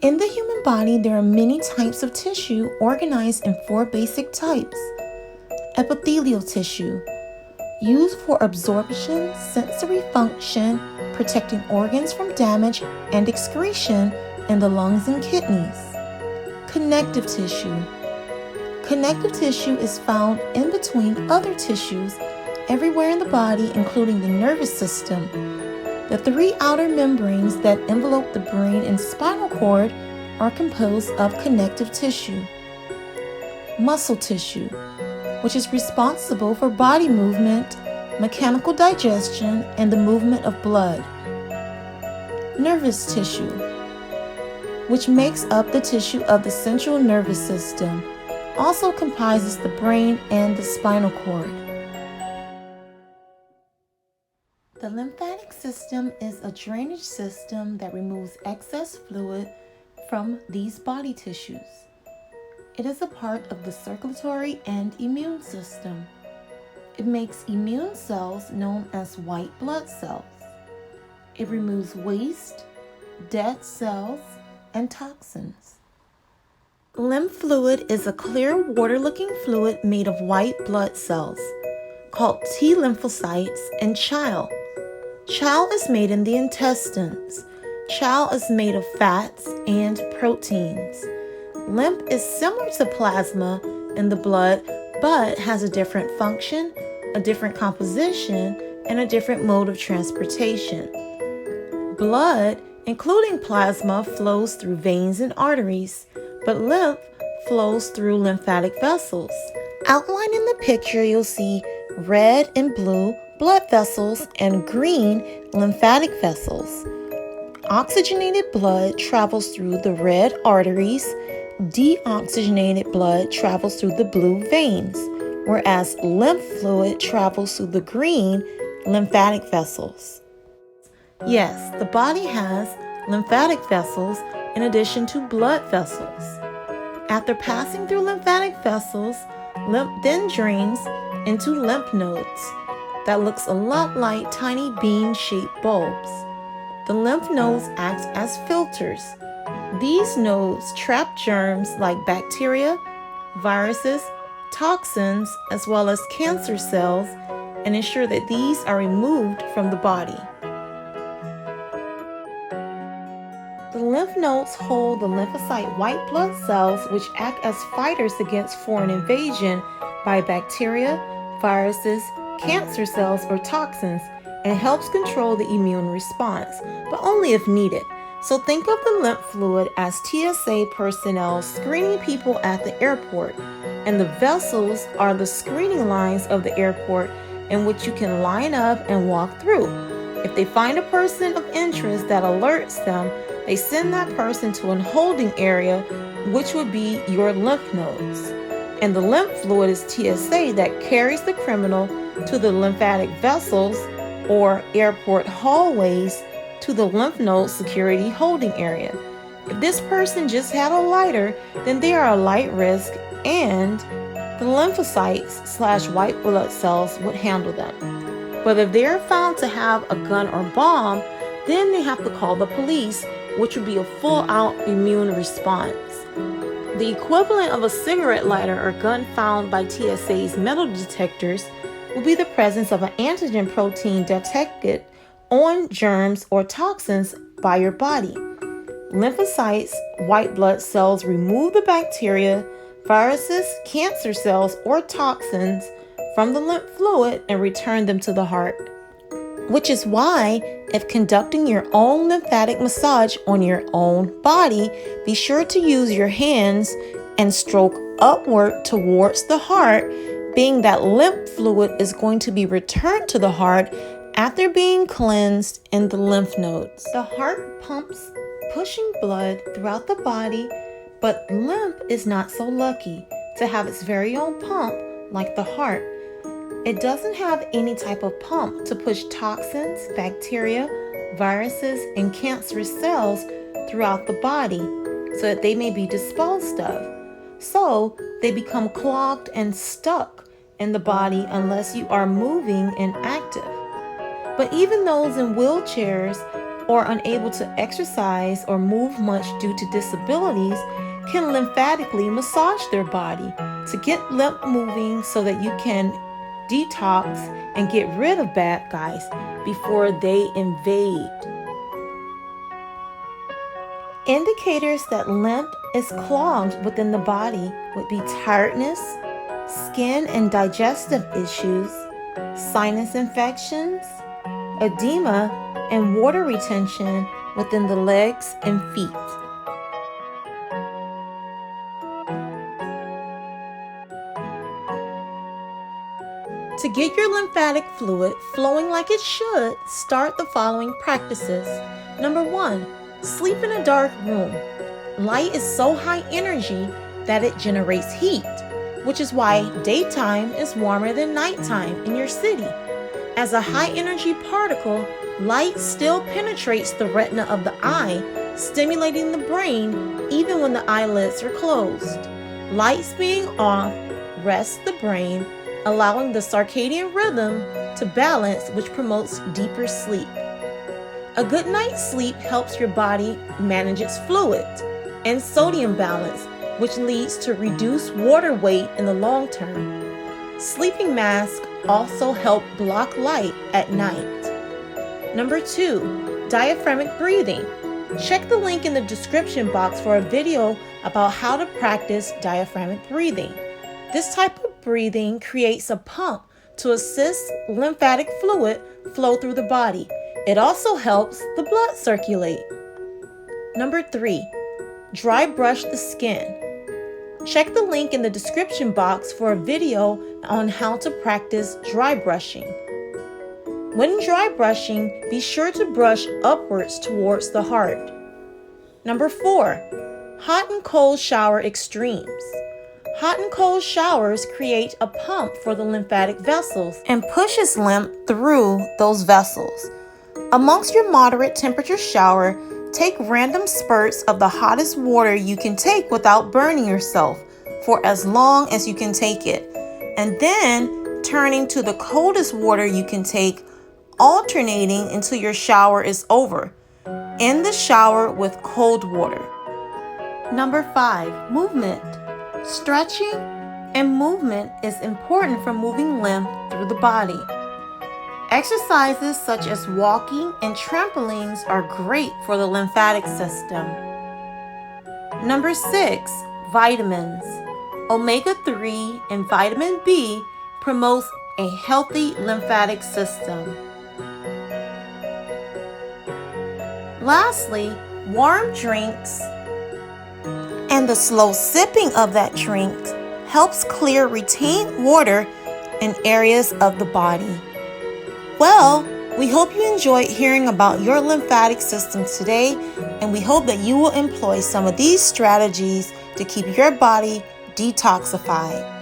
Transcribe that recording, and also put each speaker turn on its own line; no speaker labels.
In the human body, there are many types of tissue organized in 4 basic types. Epithelial tissue, used for absorption, sensory function, protecting organs from damage and excretion in the lungs and kidneys. Connective tissue. Connective tissue is found in between other tissues everywhere in the body, including the nervous system. The 3 outer membranes that envelope the brain and spinal cord are composed of connective tissue. Muscle tissue, which is responsible for body movement, mechanical digestion, and the movement of blood. Nervous tissue, which makes up the tissue of the central nervous system, also comprises the brain and the spinal cord. The lymphatic system is a drainage system that removes excess fluid from these body tissues. It is a part of the circulatory and immune system. It makes immune cells known as white blood cells. It removes waste, dead cells, and toxins. Lymph fluid is a clear water-looking fluid made of white blood cells called T lymphocytes and chyle. Chyle is made in the intestines. Chyle is made of fats and proteins. Lymph is similar to plasma in the blood, but has a different function, a different composition, and a different mode of transportation. Blood, including plasma, flows through veins and arteries, but lymph flows through lymphatic vessels. Outlined in the picture, you'll see red and blue blood vessels and green lymphatic vessels. Oxygenated blood travels through the red arteries. Deoxygenated blood travels through the blue veins, whereas lymph fluid travels through the green lymphatic vessels. Yes, the body has lymphatic vessels in addition to blood vessels. After passing through lymphatic vessels, lymph then drains into lymph nodes that looks a lot like tiny bean-shaped bulbs. The lymph nodes act as filters. These nodes trap germs like bacteria, viruses, toxins, as well as cancer cells, and ensure that these are removed from the body. The lymph nodes hold the lymphocyte white blood cells, which act as fighters against foreign invasion by bacteria, viruses, cancer cells, or toxins, and helps control the immune response, but only if needed. So think of the lymph fluid as TSA personnel screening people at the airport, and the vessels are the screening lines of the airport in which you can line up and walk through. If they find a person of interest that alerts them, they send that person to a holding area, which would be your lymph nodes. And the lymph fluid is TSA that carries the criminal to the lymphatic vessels or airport hallways to the lymph node security holding area. If this person just had a lighter, then they are a light risk, and the lymphocytes / white blood cells would handle them. But if they are found to have a gun or bomb, then they have to call the police, which would be a full-out immune response. The equivalent of a cigarette lighter or gun found by TSA's metal detectors will be the presence of an antigen protein detected on germs or toxins by your body. Lymphocytes, white blood cells, remove the bacteria, viruses, cancer cells, or toxins from the lymph fluid and return them to the heart. Which is why, if conducting your own lymphatic massage on your own body, be sure to use your hands and stroke upward towards the heart, being that lymph fluid is going to be returned to the heart after being cleansed in the lymph nodes. The heart pumps, pushing blood throughout the body, but lymph is not so lucky to have its very own pump like the heart. It doesn't have any type of pump to push toxins, bacteria, viruses, and cancerous cells throughout the body so that they may be disposed of. So they become clogged and stuck in the body unless you are moving and active. But even those in wheelchairs or unable to exercise or move much due to disabilities can lymphatically massage their body to get lymph moving so that you can detox and get rid of bad guys before they invade. Indicators that lymph is clogged within the body would be tiredness, skin and digestive issues, sinus infections, edema, and water retention within the legs and feet. To get your lymphatic fluid flowing like it should, start the following practices. Number 1, sleep in a dark room. Light is so high energy that it generates heat, which is why daytime is warmer than nighttime in your city. As a high energy particle, light still penetrates the retina of the eye, stimulating the brain even when the eyelids are closed. Lights being off rests the brain, allowing the circadian rhythm to balance, which promotes deeper sleep. A good night's sleep helps your body manage its fluid and sodium balance, which leads to reduced water weight in the long term. Sleeping masks also help block light at night. Number 2, diaphragmatic breathing. Check the link in the description box for a video about how to practice diaphragmatic breathing. This type of breathing creates a pump to assist lymphatic fluid flow through the body. It also helps the blood circulate. Number 3, dry brush the skin. Check the link in the description box for a video on how to practice dry brushing. When dry brushing, be sure to brush upwards towards the heart. Number 4, hot and cold shower extremes. Hot and cold showers create a pump for the lymphatic vessels and pushes lymph through those vessels. Amongst your moderate temperature shower, take random spurts of the hottest water you can take without burning yourself for as long as you can take it, and then turning to the coldest water you can take, alternating until your shower is over. End the shower with cold water. Number 5, movement. Stretching and movement is important for moving lymph through the body. Exercises such as walking and trampolines are great for the lymphatic system. Number 6, vitamins. Omega-3 and vitamin B promotes a healthy lymphatic system. Lastly, warm drinks and the slow sipping of that drink helps clear retained water in areas of the body. Well, we hope you enjoyed hearing about your lymphatic system today, and we hope that you will employ some of these strategies to keep your body detoxified.